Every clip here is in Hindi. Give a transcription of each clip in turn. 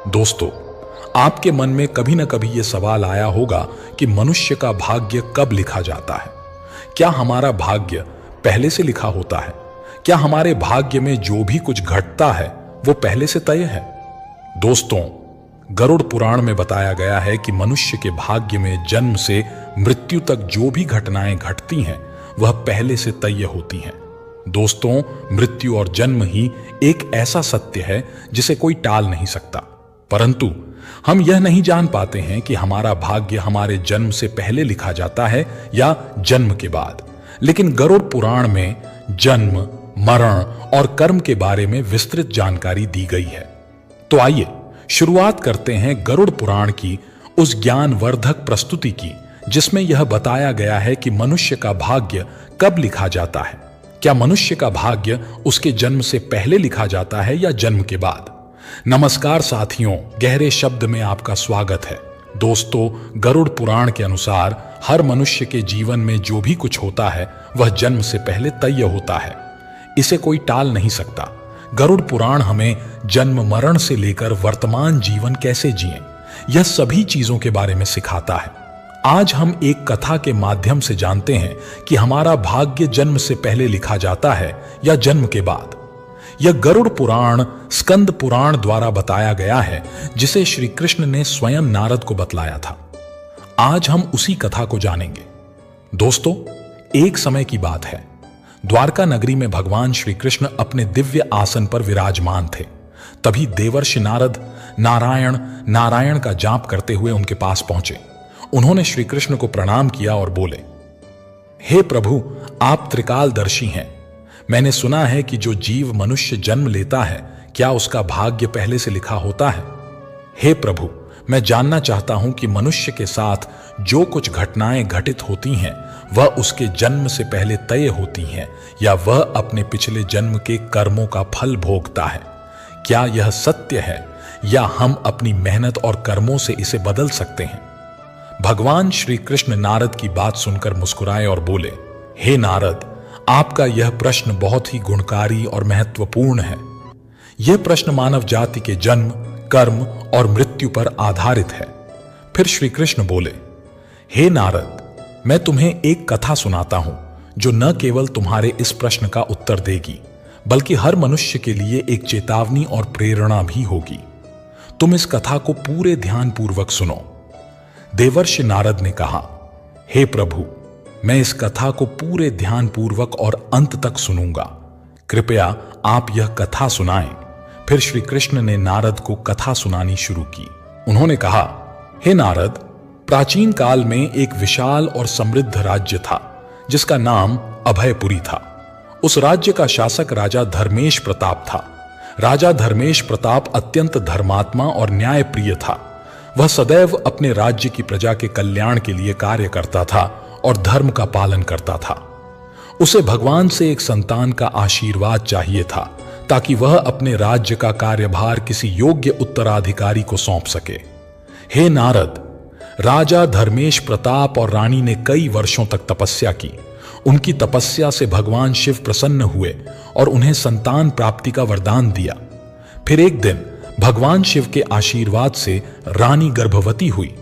दोस्तों, आपके मन में कभी न कभी यह सवाल आया होगा कि मनुष्य का भाग्य कब लिखा जाता है। क्या हमारा भाग्य पहले से लिखा होता है? क्या हमारे भाग्य में जो भी कुछ घटता है वो पहले से तय है? दोस्तों, गरुड़ पुराण में बताया गया है कि मनुष्य के भाग्य में जन्म से मृत्यु तक जो भी घटनाएं घटती हैं वह पहले से तय होती हैं। दोस्तों, मृत्यु और जन्म ही एक ऐसा सत्य है जिसे कोई टाल नहीं सकता, परंतु हम यह नहीं जान पाते हैं कि हमारा भाग्य हमारे जन्म से पहले लिखा जाता है या जन्म के बाद। लेकिन गरुड़ पुराण में जन्म, मरण और कर्म के बारे में विस्तृत जानकारी दी गई है। तो आइए शुरुआत करते हैं गरुड़ पुराण की उस ज्ञानवर्धक प्रस्तुति की जिसमें यह बताया गया है कि मनुष्य का भाग्य कब लिखा जाता है। क्या मनुष्य का भाग्य उसके जन्म से पहले लिखा जाता है या जन्म के बाद? नमस्कार साथियों, गहरे शब्द में आपका स्वागत है। दोस्तों, गरुड़ पुराण के अनुसार हर मनुष्य के जीवन में जो भी कुछ होता है वह जन्म से पहले तय होता है। इसे कोई टाल नहीं सकता। गरुड़ पुराण हमें जन्म मरण से लेकर वर्तमान जीवन कैसे जिएं, यह सभी चीजों के बारे में सिखाता है। आज हम एक कथा के माध्यम से जानते हैं कि हमारा भाग्य जन्म से पहले लिखा जाता है या जन्म के बाद। यह गरुड़ पुराण स्कंद पुराण द्वारा बताया गया है जिसे श्री कृष्ण ने स्वयं नारद को बतलाया था। आज हम उसी कथा को जानेंगे। दोस्तों, एक समय की बात है। द्वारका नगरी में भगवान श्री कृष्ण अपने दिव्य आसन पर विराजमान थे। तभी देवर्षि नारद नारायण नारायण का जाप करते हुए उनके पास पहुंचे। उन्होंने श्री कृष्ण को प्रणाम किया और बोले, हे प्रभु, आप त्रिकालदर्शी हैं। मैंने सुना है कि जो जीव मनुष्य जन्म लेता है क्या उसका भाग्य पहले से लिखा होता है? हे प्रभु, मैं जानना चाहता हूं कि मनुष्य के साथ जो कुछ घटनाएं घटित होती हैं वह उसके जन्म से पहले तय होती हैं या वह अपने पिछले जन्म के कर्मों का फल भोगता है। क्या यह सत्य है या हम अपनी मेहनत और कर्मों से इसे बदल सकते हैं? भगवान श्री कृष्ण नारद की बात सुनकर मुस्कुराए और बोले, हे नारद, आपका यह प्रश्न बहुत ही गुणकारी और महत्वपूर्ण है। यह प्रश्न मानव जाति के जन्म, कर्म और मृत्यु पर आधारित है। फिर श्री कृष्ण बोले, हे नारद, मैं तुम्हें एक कथा सुनाता हूं जो न केवल तुम्हारे इस प्रश्न का उत्तर देगी बल्कि हर मनुष्य के लिए एक चेतावनी और प्रेरणा भी होगी। तुम इस कथा को पूरे ध्यानपूर्वक सुनो। देवर्षि नारद ने कहा, हे प्रभु, मैं इस कथा को पूरे ध्यानपूर्वक और अंत तक सुनूंगा। कृपया आप यह कथा सुनाएं। फिर श्री कृष्ण ने नारद को कथा सुनानी शुरू की। उन्होंने कहा, हे नारद, प्राचीन काल में एक विशाल और समृद्ध राज्य था जिसका नाम अभयपुरी था। उस राज्य का शासक राजा धर्मेश प्रताप था। राजा धर्मेश प्रताप अत्यंत धर्मात्मा और न्यायप्रिय था। वह सदैव अपने राज्य की प्रजा के कल्याण के लिए कार्य करता था और धर्म का पालन करता था। उसे भगवान से एक संतान का आशीर्वाद चाहिए था ताकि वह अपने राज्य का कार्यभार किसी योग्य उत्तराधिकारी को सौंप सके। हे नारद, राजा धर्मेश प्रताप और रानी ने कई वर्षों तक तपस्या की। उनकी तपस्या से भगवान शिव प्रसन्न हुए और उन्हें संतान प्राप्ति का वरदान दिया। फिर एक दिन भगवान शिव के आशीर्वाद से रानी गर्भवती हुई।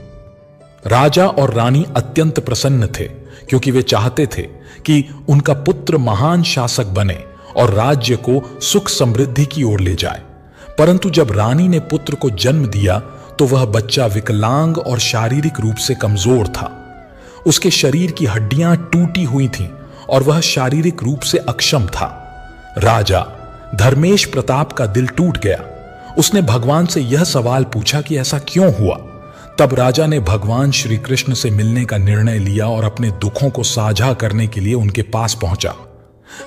राजा और रानी अत्यंत प्रसन्न थे क्योंकि वे चाहते थे कि उनका पुत्र महान शासक बने और राज्य को सुख समृद्धि की ओर ले जाए। परंतु जब रानी ने पुत्र को जन्म दिया तो वह बच्चा विकलांग और शारीरिक रूप से कमजोर था। उसके शरीर की हड्डियां टूटी हुई थीं और वह शारीरिक रूप से अक्षम था। राजा धर्मेश प्रताप का दिल टूट गया। उसने भगवान से यह सवाल पूछा कि ऐसा क्यों हुआ। तब राजा ने भगवान श्री कृष्ण से मिलने का निर्णय लिया और अपने दुखों को साझा करने के लिए उनके पास पहुंचा।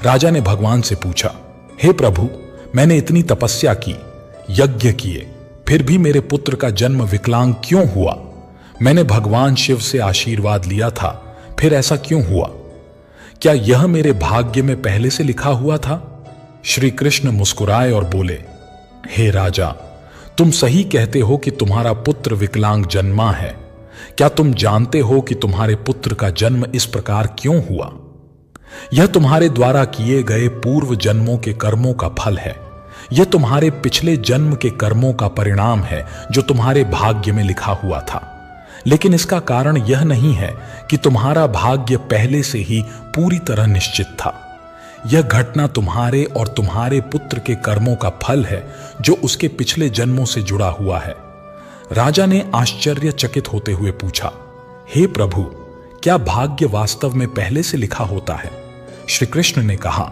राजा ने भगवान से पूछा, हे प्रभु, मैंने इतनी तपस्या की, यज्ञ किए, फिर भी मेरे पुत्र का जन्म विकलांग क्यों हुआ? मैंने भगवान शिव से आशीर्वाद लिया था, फिर ऐसा क्यों हुआ? क्या यह मेरे भाग्य में पहले से लिखा हुआ था? श्री कृष्ण मुस्कुराए और बोले, हे राजा, तुम सही कहते हो कि तुम्हारा पुत्र विकलांग जन्मा है। क्या तुम जानते हो कि तुम्हारे पुत्र का जन्म इस प्रकार क्यों हुआ? यह तुम्हारे द्वारा किए गए पूर्व जन्मों के कर्मों का फल है। यह तुम्हारे पिछले जन्म के कर्मों का परिणाम है जो तुम्हारे भाग्य में लिखा हुआ था। लेकिन इसका कारण यह नहीं है कि तुम्हारा भाग्य पहले से ही पूरी तरह निश्चित था। यह घटना तुम्हारे और तुम्हारे पुत्र के कर्मों का फल है जो उसके पिछले जन्मों से जुड़ा हुआ है। राजा ने आश्चर्यचकित होते हुए पूछा, हे प्रभु, क्या भाग्य वास्तव में पहले से लिखा होता है? श्री कृष्ण ने कहा,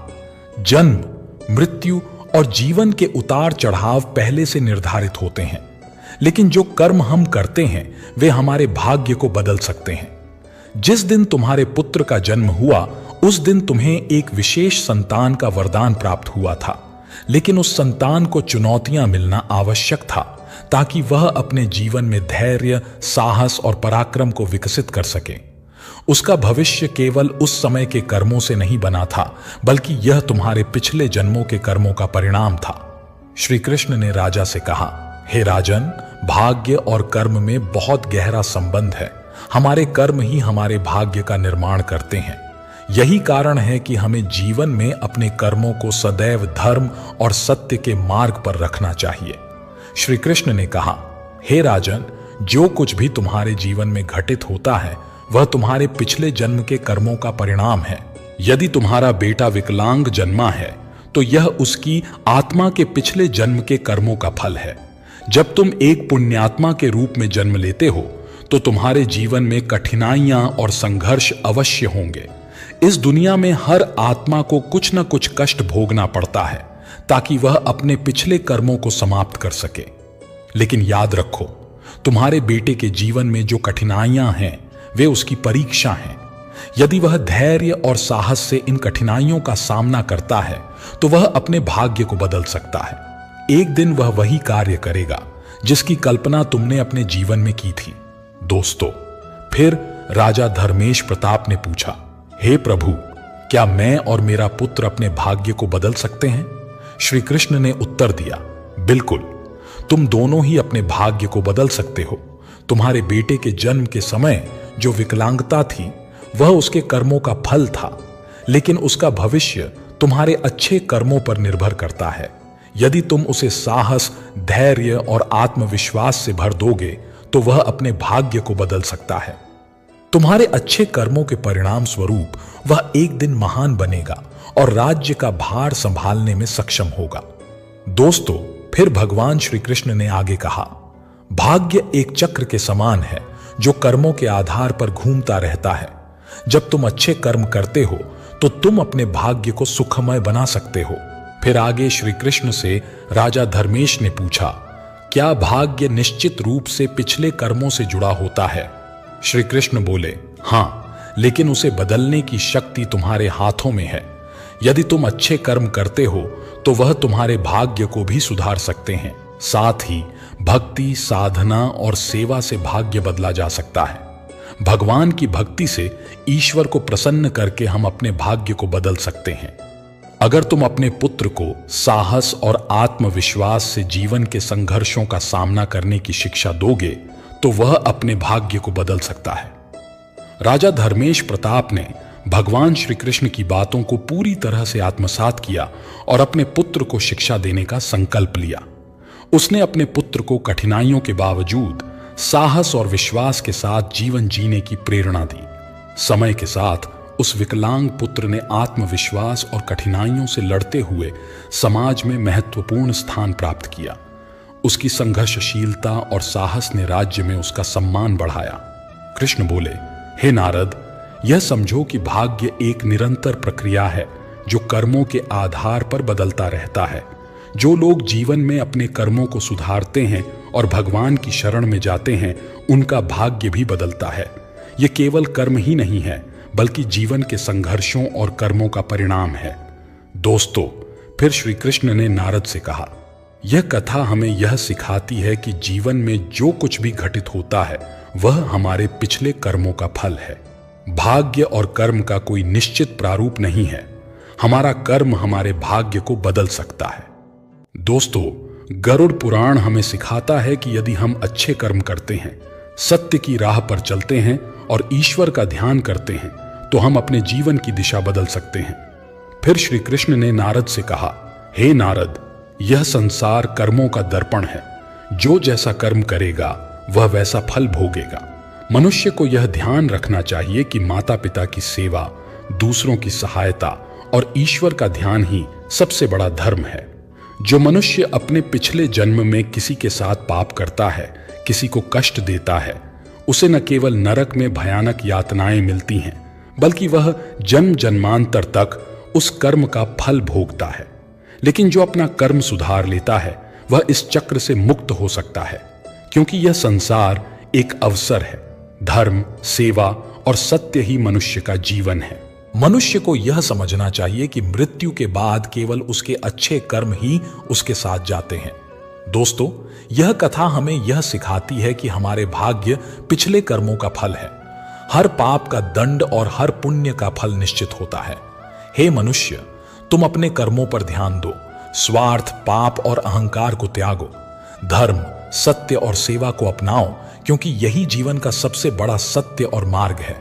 जन्म, मृत्यु और जीवन के उतार चढ़ाव पहले से निर्धारित होते हैं, लेकिन जो कर्म हम करते हैं वे हमारे भाग्य को बदल सकते हैं। जिस दिन तुम्हारे पुत्र का जन्म हुआ उस दिन तुम्हें एक विशेष संतान का वरदान प्राप्त हुआ था, लेकिन उस संतान को चुनौतियां मिलना आवश्यक था ताकि वह अपने जीवन में धैर्य, साहस और पराक्रम को विकसित कर सके। उसका भविष्य केवल उस समय के कर्मों से नहीं बना था, बल्कि यह तुम्हारे पिछले जन्मों के कर्मों का परिणाम था। श्री कृष्ण ने राजा से कहा, हे राजन, भाग्य और कर्म में बहुत गहरा संबंध है। हमारे कर्म ही हमारे भाग्य का निर्माण करते हैं। यही कारण है कि हमें जीवन में अपने कर्मों को सदैव धर्म और सत्य के मार्ग पर रखना चाहिए। श्री कृष्ण ने कहा, हे राजन, जो कुछ भी तुम्हारे जीवन में घटित होता है वह तुम्हारे पिछले जन्म के कर्मों का परिणाम है। यदि तुम्हारा बेटा विकलांग जन्मा है तो यह उसकी आत्मा के पिछले जन्म के कर्मों का फल है। जब तुम एक पुण्यात्मा के रूप में जन्म लेते हो तो तुम्हारे जीवन में कठिनाइयां और संघर्ष अवश्य होंगे। इस दुनिया में हर आत्मा को कुछ न कुछ कष्ट भोगना पड़ता है ताकि वह अपने पिछले कर्मों को समाप्त कर सके। लेकिन याद रखो, तुम्हारे बेटे के जीवन में जो कठिनाइयां हैं वे उसकी परीक्षा हैं। यदि वह धैर्य और साहस से इन कठिनाइयों का सामना करता है तो वह अपने भाग्य को बदल सकता है। एक दिन वह वही कार्य करेगा जिसकी कल्पना तुमने अपने जीवन में की थी। दोस्तों, फिर राजा धर्मेश प्रताप ने पूछा, हे प्रभु, क्या मैं और मेरा पुत्र अपने भाग्य को बदल सकते हैं? श्री कृष्ण ने उत्तर दिया, बिल्कुल, तुम दोनों ही अपने भाग्य को बदल सकते हो। तुम्हारे बेटे के जन्म के समय जो विकलांगता थी वह उसके कर्मों का फल था, लेकिन उसका भविष्य तुम्हारे अच्छे कर्मों पर निर्भर करता है। यदि तुम उसे साहस, धैर्य और आत्मविश्वास से भर दोगे तो वह अपने भाग्य को बदल सकता है। तुम्हारे अच्छे कर्मों के परिणाम स्वरूप वह एक दिन महान बनेगा और राज्य का भार संभालने में सक्षम होगा। दोस्तों, फिर भगवान श्री कृष्ण ने आगे कहा, भाग्य एक चक्र के समान है जो कर्मों के आधार पर घूमता रहता है। जब तुम अच्छे कर्म करते हो तो तुम अपने भाग्य को सुखमय बना सकते हो। फिर आगे श्री कृष्ण से राजा धर्मेश ने पूछा, क्या भाग्य निश्चित रूप से पिछले कर्मों से जुड़ा होता है? श्री कृष्ण बोले, हां, लेकिन उसे बदलने की शक्ति तुम्हारे हाथों में है। यदि तुम अच्छे कर्म करते हो तो वह तुम्हारे भाग्य को भी सुधार सकते हैं। साथ ही भक्ति, साधना और सेवा से भाग्य बदला जा सकता है। भगवान की भक्ति से ईश्वर को प्रसन्न करके हम अपने भाग्य को बदल सकते हैं। अगर तुम अपने पुत्र को साहस और आत्मविश्वास से जीवन के संघर्षों का सामना करने की शिक्षा दोगे तो वह अपने भाग्य को बदल सकता है। राजा धर्मेश प्रताप ने भगवान श्री कृष्ण की बातों को पूरी तरह से आत्मसात किया और अपने पुत्र को शिक्षा देने का संकल्प लिया। उसने अपने पुत्र को कठिनाइयों के बावजूद साहस और विश्वास के साथ जीवन जीने की प्रेरणा दी। समय के साथ उस विकलांग पुत्र ने आत्मविश्वास और कठिनाइयों से लड़ते हुए समाज में महत्वपूर्ण स्थान प्राप्त किया। उसकी संघर्षशीलता और साहस ने राज्य में उसका सम्मान बढ़ाया। कृष्ण बोले, हे नारद, यह समझो कि भाग्य एक निरंतर प्रक्रिया है जो कर्मों के आधार पर बदलता रहता है। जो लोग जीवन में अपने कर्मों को सुधारते हैं और भगवान की शरण में जाते हैं उनका भाग्य भी बदलता है। यह केवल कर्म ही नहीं है बल्कि जीवन के संघर्षों और कर्मों का परिणाम है। दोस्तों, फिर श्री कृष्ण ने नारद से कहा, यह कथा हमें यह सिखाती है कि जीवन में जो कुछ भी घटित होता है वह हमारे पिछले कर्मों का फल है। भाग्य और कर्म का कोई निश्चित प्रारूप नहीं है। हमारा कर्म हमारे भाग्य को बदल सकता है। दोस्तों, गरुड़ पुराण हमें सिखाता है कि यदि हम अच्छे कर्म करते हैं, सत्य की राह पर चलते हैं और ईश्वर का ध्यान करते हैं तो हम अपने जीवन की दिशा बदल सकते हैं। फिर श्री कृष्ण ने नारद से कहा, हे नारद, यह संसार कर्मों का दर्पण है। जो जैसा कर्म करेगा वह वैसा फल भोगेगा। मनुष्य को यह ध्यान रखना चाहिए कि माता पिता की सेवा, दूसरों की सहायता और ईश्वर का ध्यान ही सबसे बड़ा धर्म है। जो मनुष्य अपने पिछले जन्म में किसी के साथ पाप करता है, किसी को कष्ट देता है, उसे न केवल नरक में भयानक यातनाएं मिलती हैं, बल्कि वह जन्म जन्मांतर तक उस कर्म का फल भोगता है। लेकिन जो अपना कर्म सुधार लेता है वह इस चक्र से मुक्त हो सकता है, क्योंकि यह संसार एक अवसर है। धर्म, सेवा और सत्य ही मनुष्य का जीवन है। मनुष्य को यह समझना चाहिए कि मृत्यु के बाद केवल उसके अच्छे कर्म ही उसके साथ जाते हैं। दोस्तों, यह कथा हमें यह सिखाती है कि हमारे भाग्य पिछले कर्मों का फल है। हर पाप का दंड और हर पुण्य का फल निश्चित होता है। हे मनुष्य, तुम अपने कर्मों पर ध्यान दो। स्वार्थ, पाप और अहंकार को त्यागो। धर्म, सत्य और सेवा को अपनाओ, क्योंकि यही जीवन का सबसे बड़ा सत्य और मार्ग है।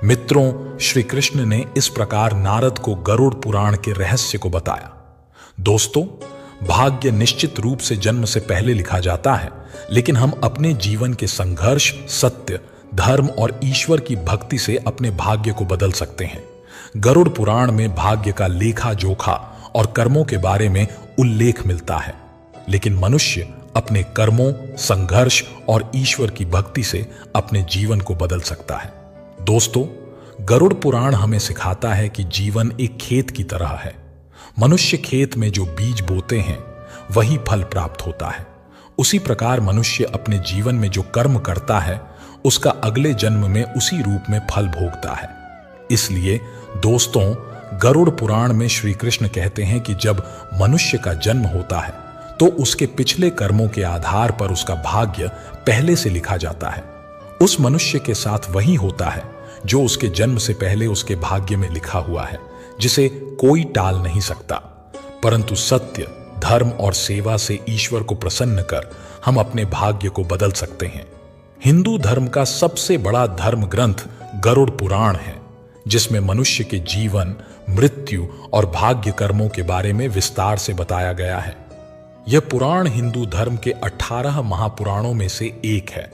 मित्रों, श्री कृष्ण ने इस प्रकार नारद को गरुड़ पुराण के रहस्य को बताया। दोस्तों, भाग्य निश्चित रूप से जन्म से पहले लिखा जाता है, लेकिन हम अपने जीवन के संघर्ष, सत्य, धर्म और ईश्वर की भक्ति से अपने भाग्य को बदल सकते हैं। गरुड़ पुराण में भाग्य का लेखा जोखा और कर्मों के बारे में उल्लेख मिलता है, लेकिन मनुष्य अपने कर्मों, संघर्ष और ईश्वर की भक्ति से अपने जीवन को बदल सकता है। दोस्तों, गरुड़ पुराण हमें सिखाता है कि जीवन एक खेत की तरह है। मनुष्य खेत में जो बीज बोते हैं वही फल प्राप्त होता है। उसी प्रकार मनुष्य अपने जीवन में जो कर्म करता है उसका अगले जन्म में उसी रूप में फल भोगता है। इसलिए दोस्तों, गरुड़ पुराण में श्री कृष्ण कहते हैं कि जब मनुष्य का जन्म होता है तो उसके पिछले कर्मों के आधार पर उसका भाग्य पहले से लिखा जाता है। उस मनुष्य के साथ वही होता है जो उसके जन्म से पहले उसके भाग्य में लिखा हुआ है, जिसे कोई टाल नहीं सकता। परंतु सत्य, धर्म और सेवा से ईश्वर को प्रसन्न कर हम अपने भाग्य को बदल सकते हैं। हिंदू धर्म का सबसे बड़ा धर्म ग्रंथ गरुड़ पुराण है, जिसमें मनुष्य के जीवन, मृत्यु और भाग्य कर्मों के बारे में विस्तार से बताया गया है। यह पुराण हिंदू धर्म के 18 महापुराणों में से एक है।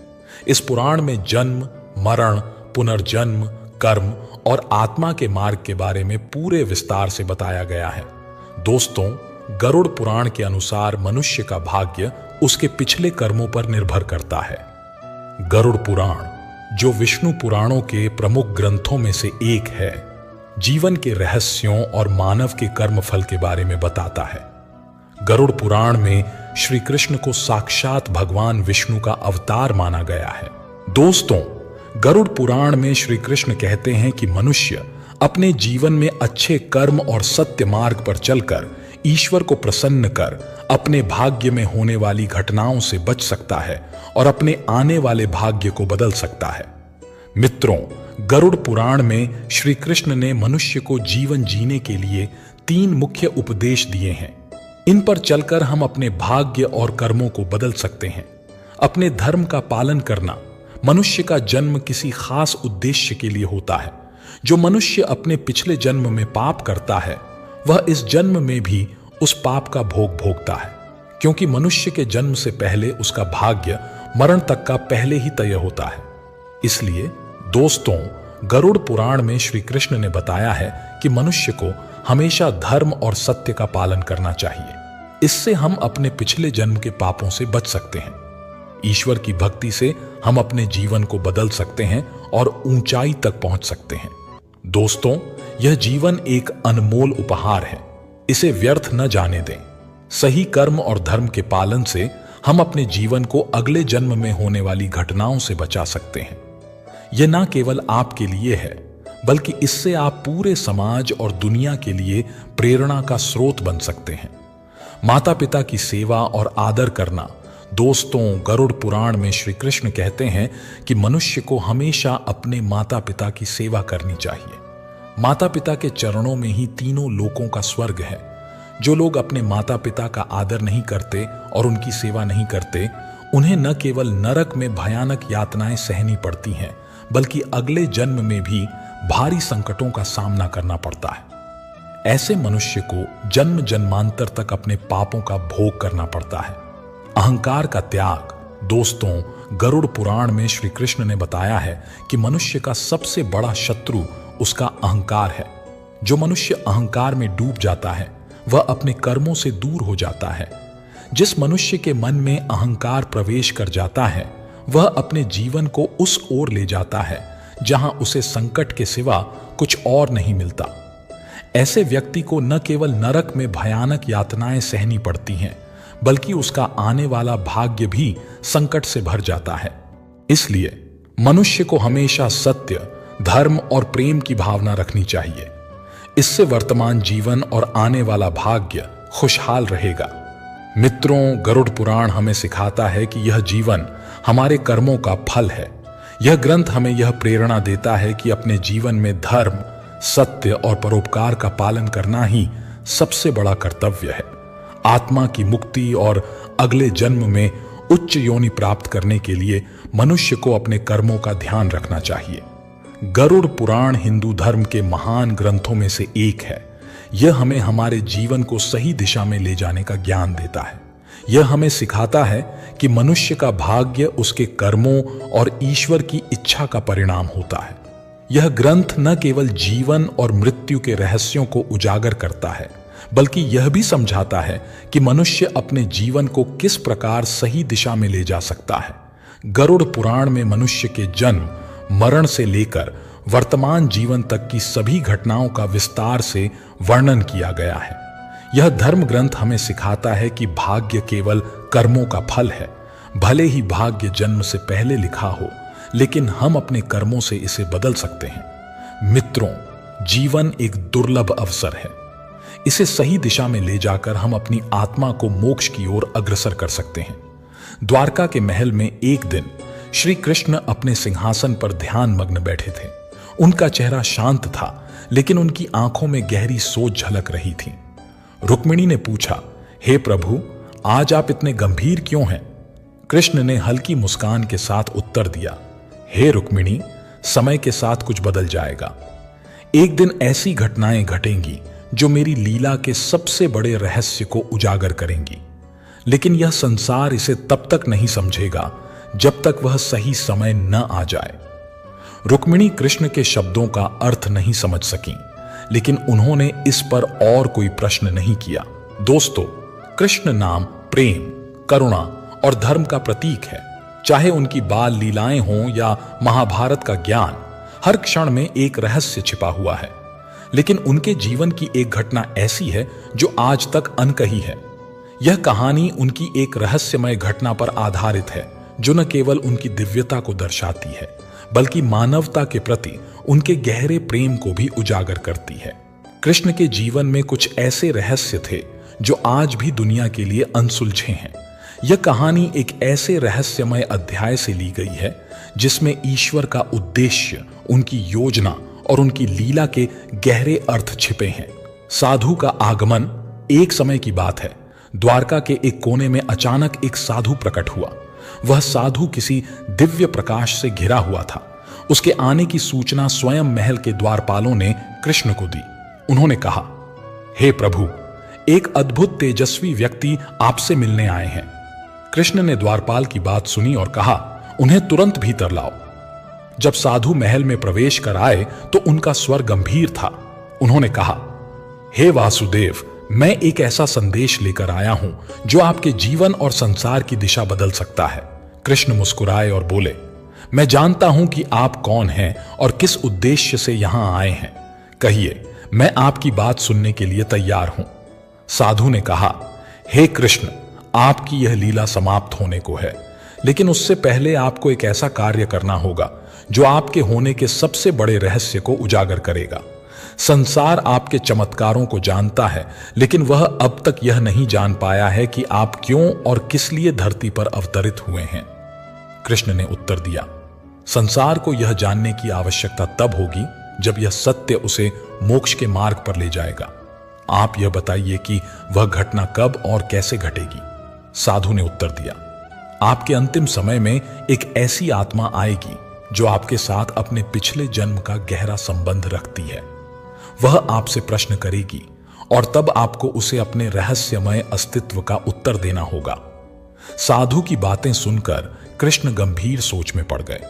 इस पुराण में जन्म, मरण, पुनर्जन्म, कर्म और आत्मा के मार्ग के बारे में पूरे विस्तार से बताया गया है। दोस्तों, गरुड़ पुराण के अनुसार मनुष्य का भाग्य उसके पिछले कर्मों पर निर्भर करता है। गरुड़ पुराण, जो विष्णु पुराणों के प्रमुख ग्रंथों में से एक है, जीवन के रहस्यों और मानव के कर्मफल के बारे में बताता है। गरुड़ पुराण में श्री कृष्ण को साक्षात भगवान विष्णु का अवतार माना गया है। दोस्तों, गरुड़ पुराण में श्री कृष्ण कहते हैं कि मनुष्य अपने जीवन में अच्छे कर्म और सत्य मार्ग पर चलकर ईश्वर को प्रसन्न कर अपने भाग्य में होने वाली घटनाओं से बच सकता है और अपने आने वाले भाग्य को बदल सकता है। मित्रों, गरुड़ पुराण में श्री कृष्ण ने मनुष्य को जीवन जीने के लिए 3 मुख्य उपदेश दिए हैं। इन पर चलकर हम अपने भाग्य और कर्मों को बदल सकते हैं। अपने धर्म का पालन करना। मनुष्य का जन्म किसी खास उद्देश्य के लिए होता है। जो मनुष्य अपने पिछले जन्म में पाप करता है वह इस जन्म में भी उस पाप का भोग भोगता है, क्योंकि मनुष्य के जन्म से पहले उसका भाग्य मरण तक का पहले ही तय होता है। इसलिए दोस्तों, गरुड़ पुराण में श्री कृष्ण ने बताया है कि मनुष्य को हमेशा धर्म और सत्य का पालन करना चाहिए। इससे हम अपने पिछले जन्म के पापों से बच सकते हैं। ईश्वर की भक्ति से हम अपने जीवन को बदल सकते हैं और ऊंचाई तक पहुंच सकते हैं। दोस्तों, यह जीवन एक अनमोल उपहार है। इसे व्यर्थ न जाने दें। सही कर्म और धर्म के पालन से हम अपने जीवन को अगले जन्म में होने वाली घटनाओं से बचा सकते हैं। यह न केवल आपके लिए है, बल्कि इससे आप पूरे समाज और दुनिया के लिए प्रेरणा का स्रोत बन सकते हैं। माता पिता की सेवा और आदर करना। दोस्तों, गरुड़ पुराण में श्री कृष्ण कहते हैं कि मनुष्य को हमेशा अपने माता पिता की सेवा करनी चाहिए। माता पिता के चरणों में ही तीनों लोकों का स्वर्ग है। जो लोग अपने माता पिता का आदर नहीं करते और उनकी सेवा नहीं करते, उन्हें न केवल नरक में भयानक यातनाएं सहनी पड़ती हैं, बल्कि अगले जन्म में भी भारी संकटों का सामना करना पड़ता है। ऐसे मनुष्य को जन्म जन्मांतर तक अपने पापों का भोग करना पड़ता है। अहंकार का त्याग। दोस्तों, गरुड़ पुराण में श्री कृष्ण ने बताया है कि मनुष्य का सबसे बड़ा शत्रु उसका अहंकार है। जो मनुष्य अहंकार में डूब जाता है वह अपने कर्मों से दूर हो जाता है। जिस मनुष्य के मन में अहंकार प्रवेश कर जाता है वह अपने जीवन को उस ओर ले जाता है जहां उसे संकट के सिवा कुछ और नहीं मिलता। ऐसे व्यक्ति को न केवल नरक में भयानक यातनाएं सहनी पड़ती हैं, बल्कि उसका आने वाला भाग्य भी संकट से भर जाता है। इसलिए मनुष्य को हमेशा सत्य, धर्म और प्रेम की भावना रखनी चाहिए। इससे वर्तमान जीवन और आने वाला भाग्य खुशहाल रहेगा। मित्रों, गरुड़ पुराण हमें सिखाता है कि यह जीवन हमारे कर्मों का फल है। यह ग्रंथ हमें यह प्रेरणा देता है कि अपने जीवन में धर्म, सत्य और परोपकार का पालन करना ही सबसे बड़ा कर्तव्य है। आत्मा की मुक्ति और अगले जन्म में उच्च योनि प्राप्त करने के लिए मनुष्य को अपने कर्मों का ध्यान रखना चाहिए। गरुड़ पुराण हिंदू धर्म के महान ग्रंथों में से एक है। यह हमें हमारे जीवन को सही दिशा में ले जाने का ज्ञान देता है। यह हमें सिखाता है कि मनुष्य का भाग्य उसके कर्मों और ईश्वर की इच्छा का परिणाम होता है। यह ग्रंथ न केवल जीवन और मृत्यु के रहस्यों को उजागर करता है, बल्कि यह भी समझाता है कि मनुष्य अपने जीवन को किस प्रकार सही दिशा में ले जा सकता है। गरुड़ पुराण में मनुष्य के जन्म, मरण से लेकर वर्तमान जीवन तक की सभी घटनाओं का विस्तार से वर्णन किया गया है। यह धर्म ग्रंथ हमें सिखाता है कि भाग्य केवल कर्मों का फल है। भले ही भाग्य जन्म से पहले लिखा हो, लेकिन हम अपने कर्मों से इसे बदल सकते हैं। मित्रों, जीवन एक दुर्लभ अवसर है। इसे सही दिशा में ले जाकर हम अपनी आत्मा को मोक्ष की ओर अग्रसर कर सकते हैं। द्वारका के महल में एक दिन श्री कृष्ण अपने सिंहासन पर ध्यान मग्न बैठे थे। उनका चेहरा शांत था, लेकिन उनकी आंखों में गहरी सोच झलक रही थी। रुक्मिणी ने पूछा, हे प्रभु, आज आप इतने गंभीर क्यों हैं? कृष्ण ने हल्की मुस्कान के साथ उत्तर दिया, हे रुक्मिणी, समय के साथ कुछ बदल जाएगा। एक दिन ऐसी घटनाएं घटेंगी जो मेरी लीला के सबसे बड़े रहस्य को उजागर करेंगी, लेकिन यह संसार इसे तब तक नहीं समझेगा जब तक वह सही समय न आ जाए। रुक्मिणी कृष्ण के शब्दों का अर्थ नहीं समझ सकी, लेकिन उन्होंने इस पर और कोई प्रश्न नहीं किया। दोस्तों, कृष्ण नाम प्रेम, करुणा और धर्म का प्रतीक है। चाहे उनकी बाल लीलाएं हों या महाभारत का ज्ञान, हर क्षण में एक रहस्य छिपा हुआ है। लेकिन उनके जीवन की एक घटना ऐसी है जो आज तक अनकही है। यह कहानी उनकी एक रहस्यमय घटना पर आधारित है, जो न केवल उनकी दिव्यता को दर्शाती है, बल्कि मानवता के प्रति उनके गहरे प्रेम को भी उजागर करती है। कृष्ण के जीवन में कुछ ऐसे रहस्य थे जो आज भी दुनिया के लिए अनसुलझे हैं। यह कहानी एक ऐसे रहस्यमय अध्याय से ली गई है जिसमें ईश्वर का उद्देश्य, उनकी योजना और उनकी लीला के गहरे अर्थ छिपे हैं। साधु का आगमन। एक समय की बात है, द्वारका के एक कोने में अचानक एक साधु प्रकट हुआ। वह साधु किसी दिव्य प्रकाश से घिरा हुआ था। उसके आने की सूचना स्वयं महल के द्वारपालों ने कृष्ण को दी। उन्होंने कहा, हे प्रभु, एक अद्भुत तेजस्वी व्यक्ति आपसे मिलने आए हैं। कृष्ण ने द्वारपाल की बात सुनी और कहा, उन्हें तुरंत भीतर लाओ। जब साधु महल में प्रवेश कर आए तो उनका स्वर गंभीर था। उन्होंने कहा, हे वासुदेव, मैं एक ऐसा संदेश लेकर आया हूं जो आपके जीवन और संसार की दिशा बदल सकता है। कृष्ण मुस्कुराए और बोले, मैं जानता हूं कि आप कौन हैं और किस उद्देश्य से यहां आए हैं। कहिए, मैं आपकी बात सुनने के लिए तैयार हूं। साधु ने कहा, हे कृष्ण, आपकी यह लीला समाप्त होने को है, लेकिन उससे पहले आपको एक ऐसा कार्य करना होगा जो आपके होने के सबसे बड़े रहस्य को उजागर करेगा। संसार आपके चमत्कारों को जानता है, लेकिन वह अब तक यह नहीं जान पाया है कि आप क्यों और किस लिए धरती पर अवतरित हुए हैं। कृष्ण ने उत्तर दिया, संसार को यह जानने की आवश्यकता तब होगी जब यह सत्य उसे मोक्ष के मार्ग पर ले जाएगा। आप यह बताइए कि वह घटना कब और कैसे घटेगी। साधु ने उत्तर दिया, आपके अंतिम समय में एक ऐसी आत्मा आएगी जो आपके साथ अपने पिछले जन्म का गहरा संबंध रखती है। वह आपसे प्रश्न करेगी और तब आपको उसे अपने रहस्यमय अस्तित्व का उत्तर देना होगा। साधु की बातें सुनकर कृष्ण गंभीर सोच में पड़ गए।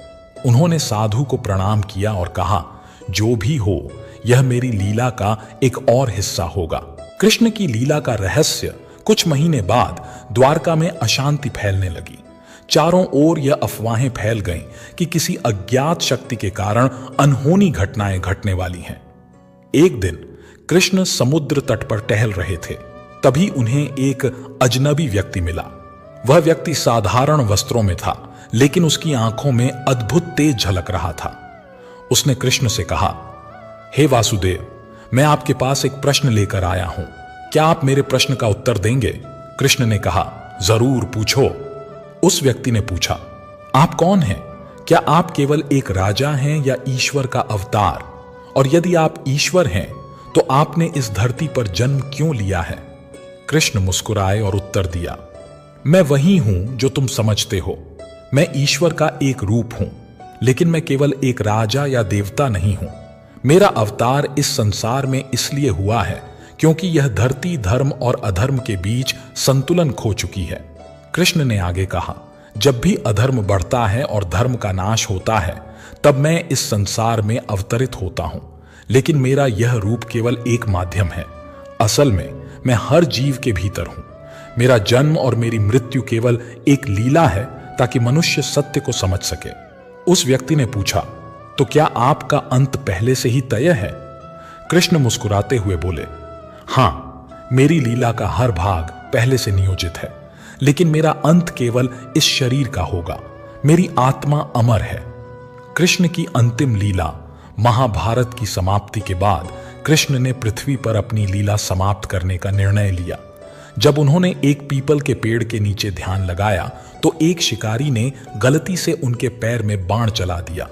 उन्होंने साधु को प्रणाम किया और कहा, जो भी हो, यह मेरी लीला का एक और हिस्सा होगा। कृष्ण की लीला का रहस्य कुछ महीने बाद द्वारका में अशांति फैलने लगी। चारों ओर यह अफवाहें फैल गईं कि किसी अज्ञात शक्ति के कारण अनहोनी घटनाएं घटने वाली हैं। एक दिन कृष्ण समुद्र तट पर टहल रहे थे। तभी उन्हें एक अजनबी व्यक्ति मिला। वह व्यक्ति साधारण वस्त्रों में था, लेकिन उसकी आंखों में अद्भुत तेज झलक रहा था। उसने कृष्ण से कहा, हे वासुदेव, मैं आपके पास एक प्रश्न लेकर आया हूं। क्या आप मेरे प्रश्न का उत्तर देंगे? कृष्ण ने कहा, जरूर पूछो। उस व्यक्ति ने पूछा, आप कौन हैं? क्या आप केवल एक राजा हैं या ईश्वर का अवतार? और यदि आप ईश्वर हैं तो आपने इस धरती पर जन्म क्यों लिया है? कृष्ण मुस्कुराए और उत्तर दिया, मैं वही हूं जो तुम समझते हो। मैं ईश्वर का एक रूप हूं, लेकिन मैं केवल एक राजा या देवता नहीं हूं। मेरा अवतार इस संसार में इसलिए हुआ है क्योंकि यह धरती धर्म और अधर्म के बीच संतुलन खो चुकी है। कृष्ण ने आगे कहा, जब भी अधर्म बढ़ता है और धर्म का नाश होता है, तब मैं इस संसार में अवतरित होता हूं। लेकिन मेरा यह रूप केवल एक माध्यम है। असल में मैं हर जीव के भीतर हूं। मेरा जन्म और मेरी मृत्यु केवल एक लीला है ताकि मनुष्य सत्य को समझ सके। उस व्यक्ति ने पूछा, तो क्या आपका अंत पहले से ही तय है? कृष्ण मुस्कुराते हुए बोले, हां, मेरी लीला का हर भाग पहले से नियोजित है, लेकिन मेरा अंत केवल इस शरीर का होगा। मेरी आत्मा अमर है। कृष्ण की अंतिम लीला महाभारत की समाप्ति के बाद कृष्ण ने पृथ्वी पर अपनी लीला समाप्त करने का निर्णय लिया। जब उन्होंने एक पीपल के पेड़ के नीचे ध्यान लगाया तो एक शिकारी ने गलती से उनके पैर में बाण चला दिया।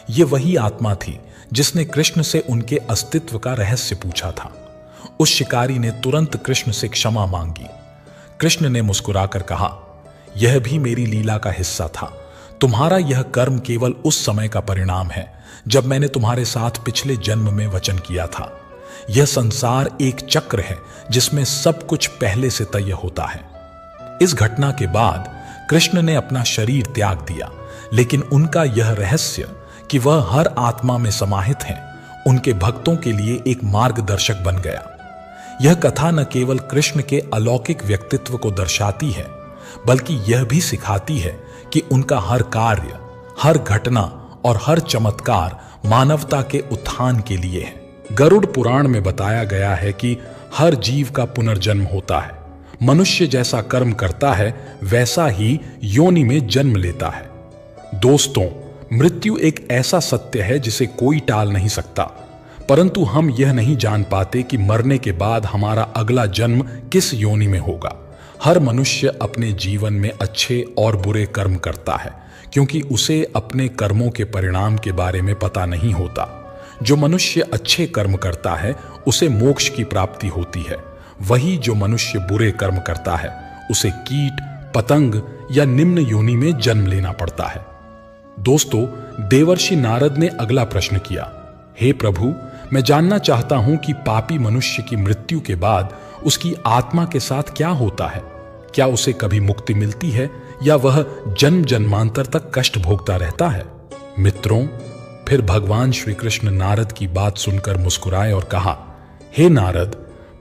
यह वही आत्मा थी जिसने कृष्ण से उनके अस्तित्व का रहस्य पूछा था। उस शिकारी ने तुरंत कृष्ण से क्षमा मांगी। कृष्ण ने मुस्कुराकर कहा, यह भी मेरी लीला का हिस्सा था। तुम्हारा यह कर्म केवल उस समय का परिणाम है जब मैंने तुम्हारे साथ पिछले जन्म में वचन किया था। यह संसार एक चक्र है जिसमें सब कुछ पहले से तय होता है। इस घटना के बाद कृष्ण ने अपना शरीर त्याग दिया, लेकिन उनका यह रहस्य कि वह हर आत्मा में समाहित हैं, उनके भक्तों के लिए एक मार्गदर्शक बन गया। यह कथा न केवल कृष्ण के अलौकिक व्यक्तित्व को दर्शाती है, बल्कि यह भी सिखाती है कि उनका हर कार्य, हर घटना और हर चमत्कार मानवता के उत्थान के लिए है। गरुड़ पुराण में बताया गया है कि हर जीव का पुनर्जन्म होता है। मनुष्य जैसा कर्म करता है वैसा ही योनि में जन्म लेता है। दोस्तों, मृत्यु एक ऐसा सत्य है जिसे कोई टाल नहीं सकता, परंतु हम यह नहीं जान पाते कि मरने के बाद हमारा अगला जन्म किस योनि में होगा। हर मनुष्य अपने जीवन में अच्छे और बुरे कर्म करता है क्योंकि उसे अपने कर्मों के परिणाम के बारे में पता नहीं होता। जो मनुष्य अच्छे कर्म करता है उसे मोक्ष की प्राप्ति होती है। वही जो मनुष्य बुरे कर्म करता है उसे कीट, पतंग या निम्न योनि में जन्म लेना पड़ता है। दोस्तों, देवर्षि नारद ने अगला प्रश्न किया, हे प्रभु, मैं जानना चाहता हूं कि पापी मनुष्य की मृत्यु के बाद उसकी आत्मा के साथ क्या होता है। क्या उसे कभी मुक्ति मिलती है या वह जन्म जन्मांतर तक कष्ट भोगता रहता है? मित्रों, फिर भगवान श्री कृष्ण नारद की बात सुनकर मुस्कुराए और कहा, हे नारद,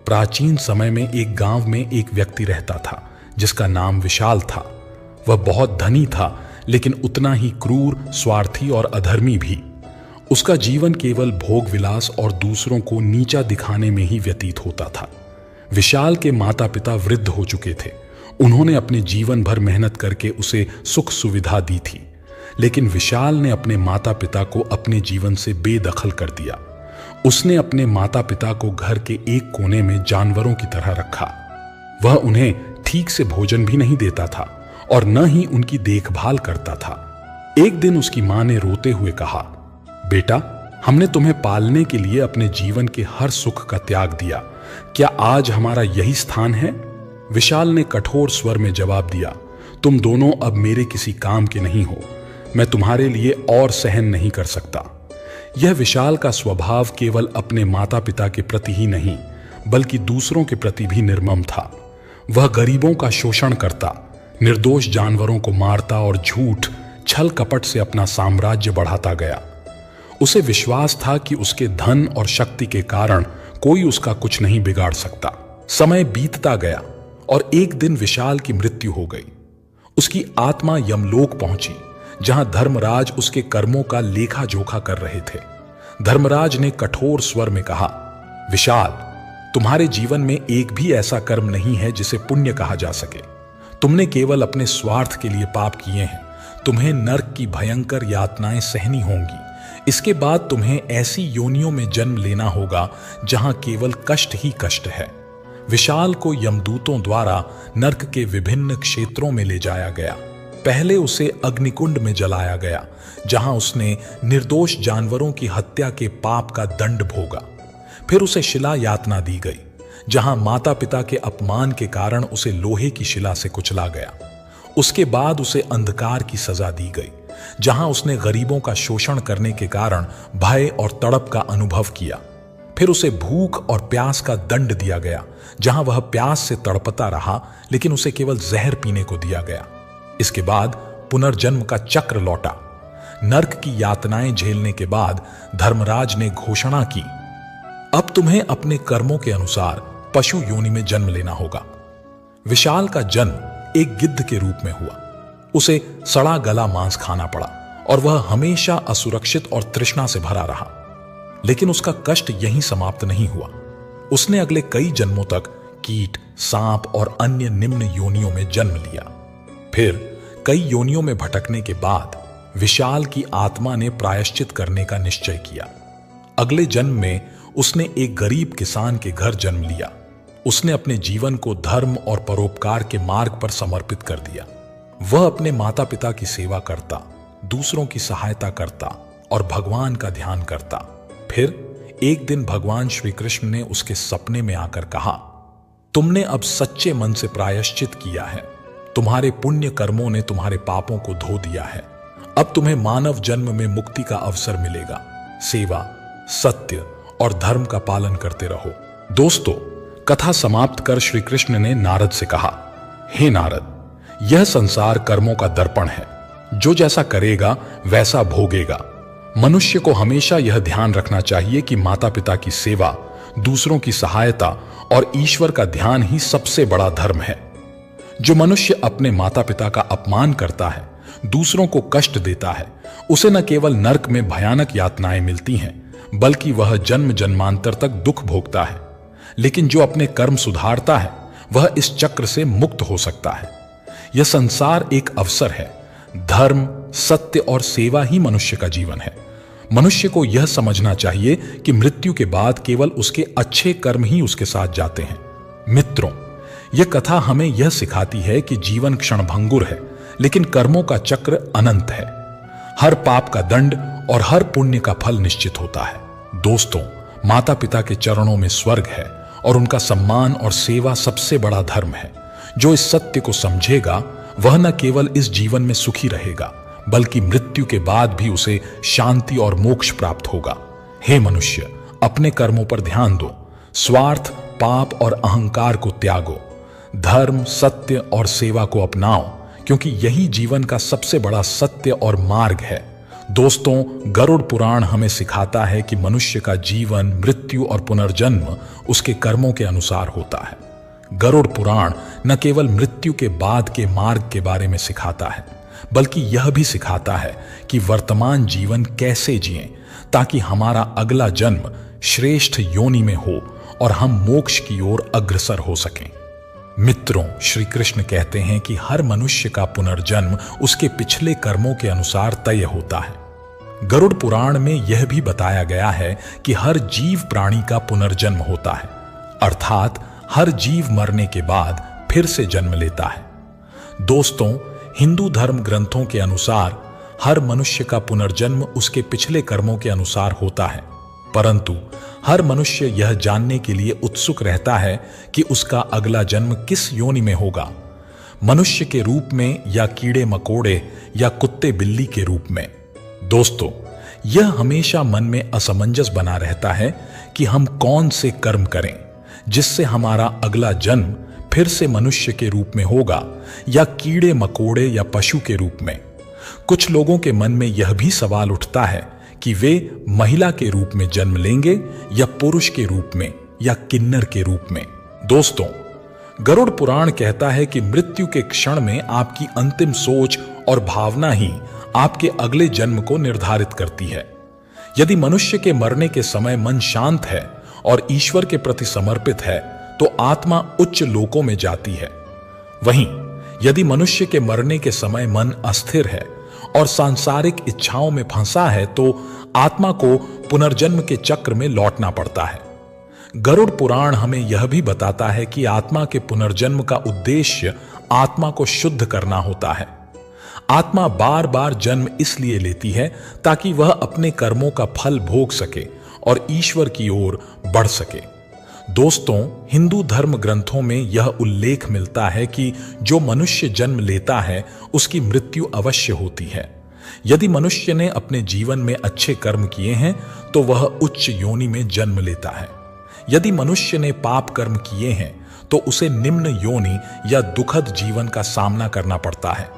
प्राचीन समय में एक गांव में एक व्यक्ति रहता था जिसका नाम विशाल था। वह बहुत धनी था, लेकिन उतना ही क्रूर, स्वार्थी और अधर्मी भी। उसका जीवन केवल भोग विलास और दूसरों को नीचा दिखाने में ही व्यतीत होता था। विशाल के माता पिता वृद्ध हो चुके थे। उन्होंने अपने जीवन भर मेहनत करके उसे सुख सुविधा दी थी, लेकिन विशाल ने अपने माता पिता को अपने जीवन से बेदखल कर दिया। उसने अपने माता पिता को घर के एक कोने में जानवरों की तरह रखा। वह उन्हें ठीक से भोजन भी नहीं देता था और न ही उनकी देखभाल करता था। एक दिन उसकी मां ने रोते हुए कहा, बेटा, हमने तुम्हें पालने के लिए अपने जीवन के हर सुख का त्याग दिया। क्या आज हमारा यही स्थान है? विशाल ने कठोर स्वर में जवाब दिया, तुम दोनों अब मेरे किसी काम के नहीं हो। मैं तुम्हारे लिए और सहन नहीं कर सकता। यह विशाल का स्वभाव केवल अपने माता पिता के प्रति ही नहीं बल्कि दूसरों के प्रति भी निर्मम था। वह गरीबों का शोषण करता, निर्दोष जानवरों को मारता और झूठ छल कपट से अपना साम्राज्य बढ़ाता गया। उसे विश्वास था कि उसके धन और शक्ति के कारण कोई उसका कुछ नहीं बिगाड़ सकता। समय बीतता गया और एक दिन विशाल की मृत्यु हो गई। उसकी आत्मा यमलोक पहुंची, जहां धर्मराज उसके कर्मों का लेखा जोखा कर रहे थे। धर्मराज ने कठोर स्वर में कहा, विशाल, तुम्हारे जीवन में एक भी ऐसा कर्म नहीं है जिसे पुण्य कहा जा सके। तुमने केवल अपने स्वार्थ के लिए पाप किए हैं। तुम्हें नरक की भयंकर यातनाएं सहनी होंगी। इसके बाद तुम्हें ऐसी योनियों में जन्म लेना होगा जहां केवल कष्ट ही कष्ट है। विशाल को यमदूतों द्वारा नरक के विभिन्न क्षेत्रों में ले जाया गया। पहले उसे अग्निकुंड में जलाया गया, जहां उसने निर्दोष जानवरों की हत्या के पाप का दंड भोगा। फिर उसे शिला यातना दी गई, जहां माता पिता के अपमान के कारण उसे लोहे की शिला से कुचला गया। उसके बाद उसे अंधकार की सजा दी गई, जहां उसने गरीबों का शोषण करने के कारण भय और तड़प का अनुभव किया। फिर उसे भूख और प्यास का दंड दिया गया, जहां वह प्यास से तड़पता रहा, लेकिन उसे केवल जहर पीने को दिया गया। इसके बाद पुनर्जन्म का चक्र लौटा। नरक की यातनाएं झेलने के बाद धर्मराज ने घोषणा की, अब तुम्हें अपने कर्मों के अनुसार पशु योनि में जन्म लेना होगा। विशाल का जन्म एक गिद्ध के रूप में हुआ। उसे सड़ा गला मांस खाना पड़ा और वह हमेशा असुरक्षित और तृष्णा से भरा रहा। लेकिन उसका कष्ट यहीं समाप्त नहीं हुआ। उसने अगले कई जन्मों तक कीट, सांप और अन्य निम्न योनियों में जन्म लिया। फिर कई योनियों में भटकने के बाद विशाल की आत्मा ने प्रायश्चित करने का निश्चय किया। अगले जन्म में उसने एक गरीब किसान के घर जन्म लिया। उसने अपने जीवन को धर्म और परोपकार के मार्ग पर समर्पित कर दिया। वह अपने माता पिता की सेवा करता, दूसरों की सहायता करता और भगवान का ध्यान करता। फिर एक दिन भगवान श्री कृष्ण ने उसके सपने में आकर कहा, तुमने अब सच्चे मन से प्रायश्चित किया है। तुम्हारे पुण्य कर्मों ने तुम्हारे पापों को धो दिया है। अब तुम्हें मानव जन्म में मुक्ति का अवसर मिलेगा। सेवा, सत्य और धर्म का पालन करते रहो। दोस्तों, कथा समाप्त कर श्री कृष्ण ने नारद से कहा, हे नारद, यह संसार कर्मों का दर्पण है। जो जैसा करेगा वैसा भोगेगा। मनुष्य को हमेशा यह ध्यान रखना चाहिए कि माता पिता की सेवा, दूसरों की सहायता और ईश्वर का ध्यान ही सबसे बड़ा धर्म है। जो मनुष्य अपने माता पिता का अपमान करता है, दूसरों को कष्ट देता है, उसे न केवल नरक में भयानक यातनाएं मिलती हैं, बल्कि वह जन्म जन्मांतर तक दुख भोगता है। लेकिन जो अपने कर्म सुधारता है, वह इस चक्र से मुक्त हो सकता है। यह संसार एक अवसर है। धर्म, सत्य और सेवा ही मनुष्य का जीवन है। मनुष्य को यह समझना चाहिए कि मृत्यु के बाद केवल उसके अच्छे कर्म ही उसके साथ जाते हैं। मित्रों, यह कथा हमें यह सिखाती है कि जीवन क्षणभंगुर है, लेकिन कर्मों का चक्र अनंत है। हर पाप का दंड और हर पुण्य का फल निश्चित होता है। दोस्तों, माता पिता के चरणों में स्वर्ग है और उनका सम्मान और सेवा सबसे बड़ा धर्म है। जो इस सत्य को समझेगा, वह न केवल इस जीवन में सुखी रहेगा, बल्कि मृत्यु के बाद भी उसे शांति और मोक्ष प्राप्त होगा। हे मनुष्य, अपने कर्मों पर ध्यान दो। स्वार्थ, पाप और अहंकार को त्यागो। धर्म, सत्य और सेवा को अपनाओ, क्योंकि यही जीवन का सबसे बड़ा सत्य और मार्ग है। दोस्तों, गरुड़ पुराण हमें सिखाता है कि मनुष्य का जीवन, मृत्यु और पुनर्जन्म उसके कर्मों के अनुसार होता है। गरुड़ पुराण न केवल मृत्यु के बाद के मार्ग के बारे में सिखाता है, बल्कि यह भी सिखाता है कि वर्तमान जीवन कैसे जिएं, ताकि हमारा अगला जन्म श्रेष्ठ योनि में हो और हम मोक्ष की ओर अग्रसर हो सकें। मित्रों, श्री कृष्ण कहते हैं कि हर मनुष्य का पुनर्जन्म उसके पिछले कर्मों के अनुसार तय होता है। गरुड़ पुराण में यह भी बताया गया है कि हर जीव प्राणी का पुनर्जन्म होता है, अर्थात हर जीव मरने के बाद फिर से जन्म लेता है। दोस्तों, हिंदू धर्म ग्रंथों के अनुसार हर मनुष्य का पुनर्जन्म उसके पिछले कर्मों के अनुसार होता है, परंतु हर मनुष्य यह जानने के लिए उत्सुक रहता है कि उसका अगला जन्म किस योनि में होगा, मनुष्य के रूप में या कीड़े मकोड़े या कुत्ते बिल्ली के रूप में। दोस्तों, यह हमेशा मन में असमंजस बना रहता है कि हम कौन से कर्म करें जिससे हमारा अगला जन्म फिर से मनुष्य के रूप में होगा या कीड़े मकोड़े या पशु के रूप में। कुछ लोगों के मन में यह भी सवाल उठता है कि वे महिला के रूप में जन्म लेंगे या पुरुष के रूप में या किन्नर के रूप में। दोस्तों, गरुड़ पुराण कहता है कि मृत्यु के क्षण में आपकी अंतिम सोच और भावना ही आपके अगले जन्म को निर्धारित करती है। यदि मनुष्य के मरने के समय मन शांत है और ईश्वर के प्रति समर्पित है तो आत्मा उच्च लोकों में जाती है। वहीं यदि मनुष्य के मरने के समय मन अस्थिर है और सांसारिक इच्छाओं में फंसा है तो आत्मा को पुनर्जन्म के चक्र में लौटना पड़ता है। गरुड़ पुराण हमें यह भी बताता है कि आत्मा के पुनर्जन्म का उद्देश्य आत्मा को शुद्ध करना होता है। आत्मा बार बार जन्म इसलिए लेती है ताकि वह अपने कर्मों का फल भोग सके और ईश्वर की ओर बढ़ सके। दोस्तों, हिंदू धर्म ग्रंथों में यह उल्लेख मिलता है कि जो मनुष्य जन्म लेता है उसकी मृत्यु अवश्य होती है। यदि मनुष्य ने अपने जीवन में अच्छे कर्म किए हैं तो वह उच्च योनि में जन्म लेता है। यदि मनुष्य ने पाप कर्म किए हैं तो उसे निम्न योनि या दुखद जीवन का सामना करना पड़ता है।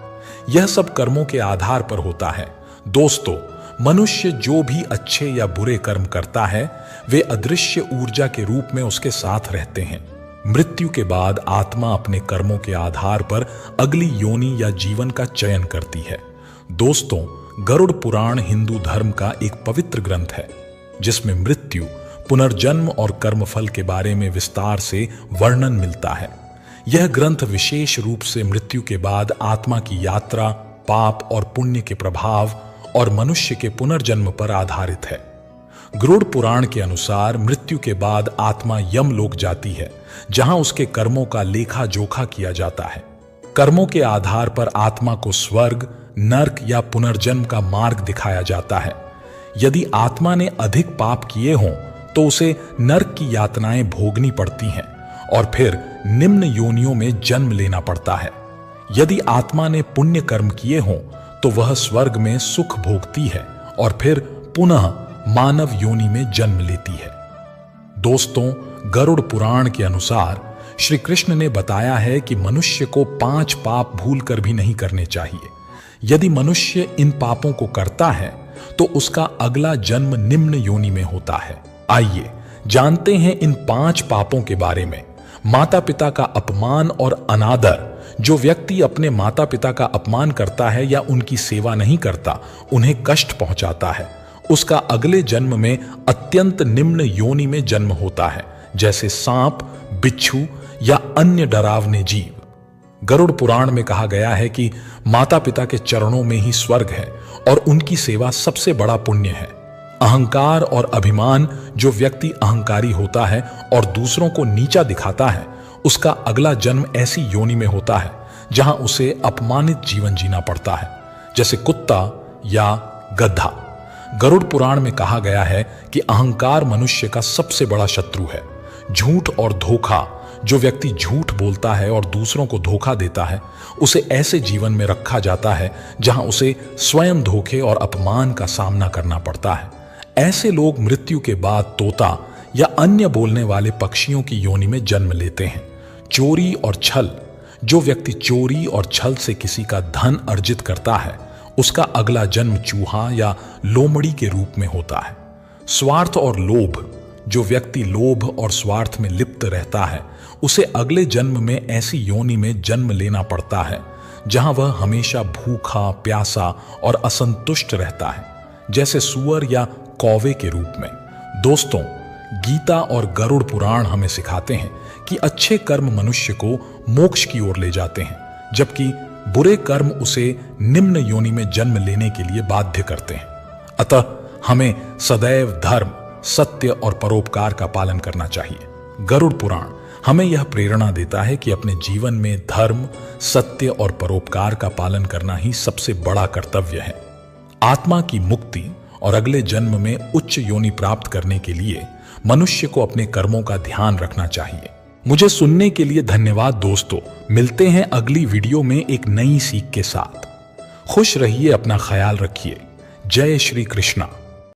यह सब कर्मों के आधार पर होता है। दोस्तों, मनुष्य जो भी अच्छे या बुरे कर्म करता है वे अदृश्य ऊर्जा के रूप में उसके साथ रहते हैं। मृत्यु के बाद आत्मा अपने कर्मों के आधार पर अगली योनि या जीवन का चयन करती है। दोस्तों, गरुड़ पुराण हिंदू धर्म का एक पवित्र ग्रंथ है जिसमें मृत्यु, पुनर्जन्म और कर्मफल के बारे में विस्तार से वर्णन मिलता है। यह ग्रंथ विशेष रूप से मृत्यु के बाद आत्मा की यात्रा, पाप और पुण्य के प्रभाव और मनुष्य के पुनर्जन्म पर आधारित है। गरुड़ पुराण के अनुसार मृत्यु के बाद आत्मा यमलोक जाती है जहां उसके कर्मों का लेखा जोखा किया जाता है। कर्मों के आधार पर आत्मा को स्वर्ग, नर्क या पुनर्जन्म का मार्ग दिखाया जाता है। यदि आत्मा ने अधिक पाप किए हों तो उसे नर्क की यातनाएं भोगनी पड़ती हैं और फिर निम्न योनियों में जन्म लेना पड़ता है। यदि आत्मा ने पुण्य कर्म किए हों तो वह स्वर्ग में सुख भोगती है और फिर पुनः मानव योनि में जन्म लेती है। दोस्तों, गरुड़ पुराण के अनुसार श्री कृष्ण ने बताया है कि मनुष्य को 5 पाप भूलकर भी नहीं करने चाहिए। यदि मनुष्य इन पापों को करता है तो उसका अगला जन्म निम्न योनि में होता है। आइए जानते हैं इन 5 पापों के बारे में। माता पिता का अपमान और अनादर। जो व्यक्ति अपने माता पिता का अपमान करता है या उनकी सेवा नहीं करता, उन्हें कष्ट पहुंचाता है, उसका अगले जन्म में अत्यंत निम्न योनि में जन्म होता है, जैसे सांप, बिच्छू या अन्य डरावने जीव। गरुड़ पुराण में कहा गया है कि माता पिता के चरणों में ही स्वर्ग है और उनकी सेवा सबसे बड़ा पुण्य है। अहंकार और अभिमान। जो व्यक्ति अहंकारी होता है और दूसरों को नीचा दिखाता है, उसका अगला जन्म ऐसी योनि में होता है जहां उसे अपमानित जीवन जीना पड़ता है, जैसे कुत्ता या गधा। गरुड़ पुराण में कहा गया है कि अहंकार मनुष्य का सबसे बड़ा शत्रु है। झूठ और धोखा। जो व्यक्ति झूठ बोलता है और दूसरों को धोखा देता है, उसे ऐसे जीवन में रखा जाता है जहां उसे स्वयं धोखे और अपमान का सामना करना पड़ता है। ऐसे लोग मृत्यु के बाद तोता या अन्य बोलने वाले पक्षियों की योनि में जन्म लेते हैं। चोरी और छल। जो व्यक्ति चोरी और छल से किसी का धन अर्जित करता है, उसका अगला जन्म चूहा या लोमड़ी के रूप में होता है। स्वार्थ और लोभ। जो व्यक्ति लोभ और स्वार्थ में लिप्त रहता है, उसे अगले जन्म में ऐसी योनि में जन्म लेना पड़ता है जहां वह हमेशा भूखा, प्यासा और असंतुष्ट रहता है, जैसे सुअर या कौवे के रूप में। दोस्तों, गीता और गरुड़ पुराण हमें सिखाते हैं कि अच्छे कर्म मनुष्य को मोक्ष की ओर ले जाते हैं, जबकि बुरे कर्म उसे निम्न योनि में जन्म लेने के लिए बाध्य करते हैं। अतः हमें सदैव धर्म, सत्य और परोपकार का पालन करना चाहिए। गरुड़ पुराण हमें यह प्रेरणा देता है कि अपने जीवन में धर्म, सत्य और परोपकार का पालन करना ही सबसे बड़ा कर्तव्य है। आत्मा की मुक्ति और अगले जन्म में उच्च योनि प्राप्त करने के लिए मनुष्य को अपने कर्मों का ध्यान रखना चाहिए। मुझे सुनने के लिए धन्यवाद दोस्तों। मिलते हैं अगली वीडियो में एक नई सीख के साथ। खुश रहिए, अपना ख्याल रखिए। जय श्री कृष्णा।